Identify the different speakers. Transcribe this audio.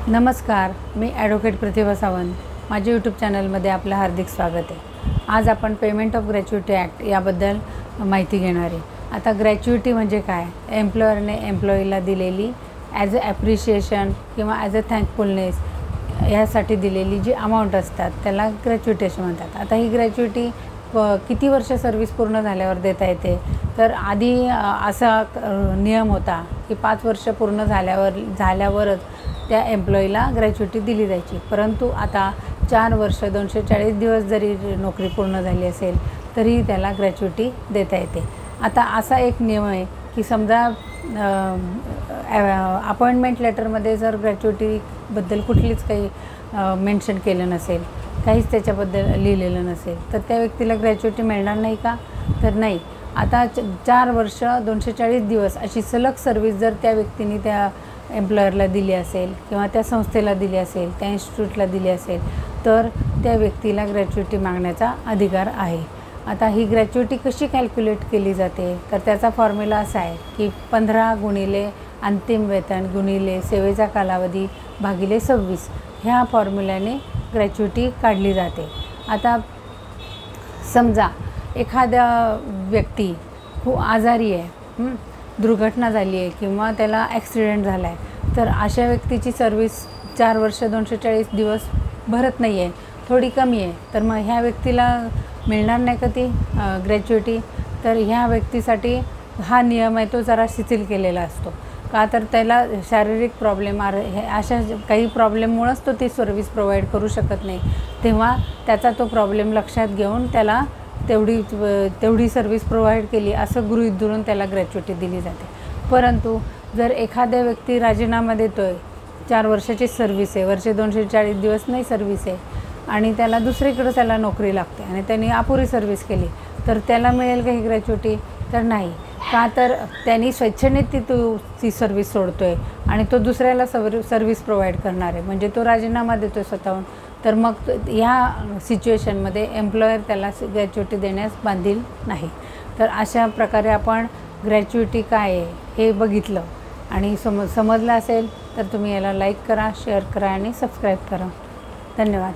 Speaker 1: नमस्कार, मी ॲडव्होकेट प्रतिभा सावंत. माझ्या यूट्यूब चॅनलमध्ये आपलं हार्दिक स्वागत आहे. आज आपण पेमेंट ऑफ ग्रॅच्युइटी ॲक्ट याबद्दल माहिती घेणार आहे. आता ग्रॅच्युइटी म्हणजे काय? एम्प्लॉयरने एम्प्लॉईला दिलेली ॲज अ ॲप्रिशिएशन किंवा ॲज अ थँकफुलनेस यासाठी दिलेली जी अमाऊंट असतात त्याला ग्रॅच्युइटी असे म्हणतात. आता ही ग्रॅच्युइटी किती वर्ष सर्व्हिस पूर्ण झाल्यावर देता येते? तर आधी असा नियम होता की 5 वर्ष पूर्ण झाल्यावरच त्या एम्प्लॉईला ग्रॅच्युइटी दिली जायची. परंतु आता 4 वर्ष 240 दिवस जरी नोकरी पूर्ण झाली असेल तरीही त्याला ग्रॅच्युइटी देता येते. आता असा एक नियम आहे की समजा अपॉइंटमेंट लेटरमध्ये जर ग्रॅच्युइटीबद्दल कुठलीच काही मेन्शन केलं नसेल, काहीच त्याच्याबद्दल लिहिलेलं नसेल, तर त्या व्यक्तीला ग्रॅच्युइटी मिळणार नाही का? तर नाही. आता 4 वर्ष 240 दिवस अशी सलग सर्व्हिस जर त्या व्यक्तीने त्या एम्प्लॉयरला दिली असेल किंवा त्या संस्थेला दिली असेल, त्या इन्स्टिट्यूटला दिली असेल, तर त्या व्यक्तीला ग्रॅच्युइटी मागण्याचा अधिकार आहे. आता ही ग्रॅच्युइटी कशी कॅल्क्युलेट केली जाते? तर त्याचा फॉर्म्युला असा आहे की 15 गुणिले अंतिम वेतन गुणिले सेवेचा कालावधी भागिले 26 ह्या फॉर्म्युल्याने ग्रॅच्युइटी काढली जाते. आता समजा एखाद्या व्यक्ती खूप आजारी आहे, दुर्घटना झाली आहे किंवा त्याला ॲक्सिडेंट झाला आहे, तर अशा व्यक्तीची सर्व्हिस 4 वर्ष 240 दिवस भरत नाही आहे, थोडी कमी आहे, तर मग ह्या व्यक्तीला मिळणार नाही का ती ग्रॅच्युइटी? तर ह्या व्यक्तीसाठी हा नियम आहे तो जरा शिथिल केलेला असतो. का? तर त्याला शारीरिक प्रॉब्लेम अशा काही प्रॉब्लेममुळंच तो ती सर्व्हिस प्रोव्हाइड करू शकत नाही. तेव्हा त्याचा तो प्रॉब्लेम लक्षात घेऊन त्याला तेवढी सर्व्हिस प्रोव्हाइड केली असं गृहीत धरून त्याला ग्रॅच्युइटी दिली जाते. परंतु जर एखाद्या व्यक्ती राजीनामा देतो आहे, 4 वर्षाची सर्व्हिस आहे, वर्षे 240 दिवस नाही सर्व्हिस आहे आणि त्याला दुसरीकडं त्याला नोकरी लागते आणि त्यांनी अपुरी सर्व्हिस केली, तर त्याला मिळेल का ही ग्रॅच्युइटी? तर नाही. का? तर त्यांनी स्वेच्छेने ती सर्व्हिस सोडतो आहे आणि तो दुसऱ्याला सर्व्हिस प्रोव्हाइड करणार आहे, म्हणजे तो राजीनामा देतो आहे स्वतःहून. तर मग ह्या सिच्युएशनमध्ये एम्प्लॉयर त्याला ग्रॅच्युइटी देण्यास बांधील नाही. तर अशा प्रकारे आपण ग्रॅच्युइटी काय आहे हे बघितलं आणि समजलं असेल तर तुम्ही याला लाईक करा, शेअर करा आणि सबस्क्राईब करा. धन्यवाद.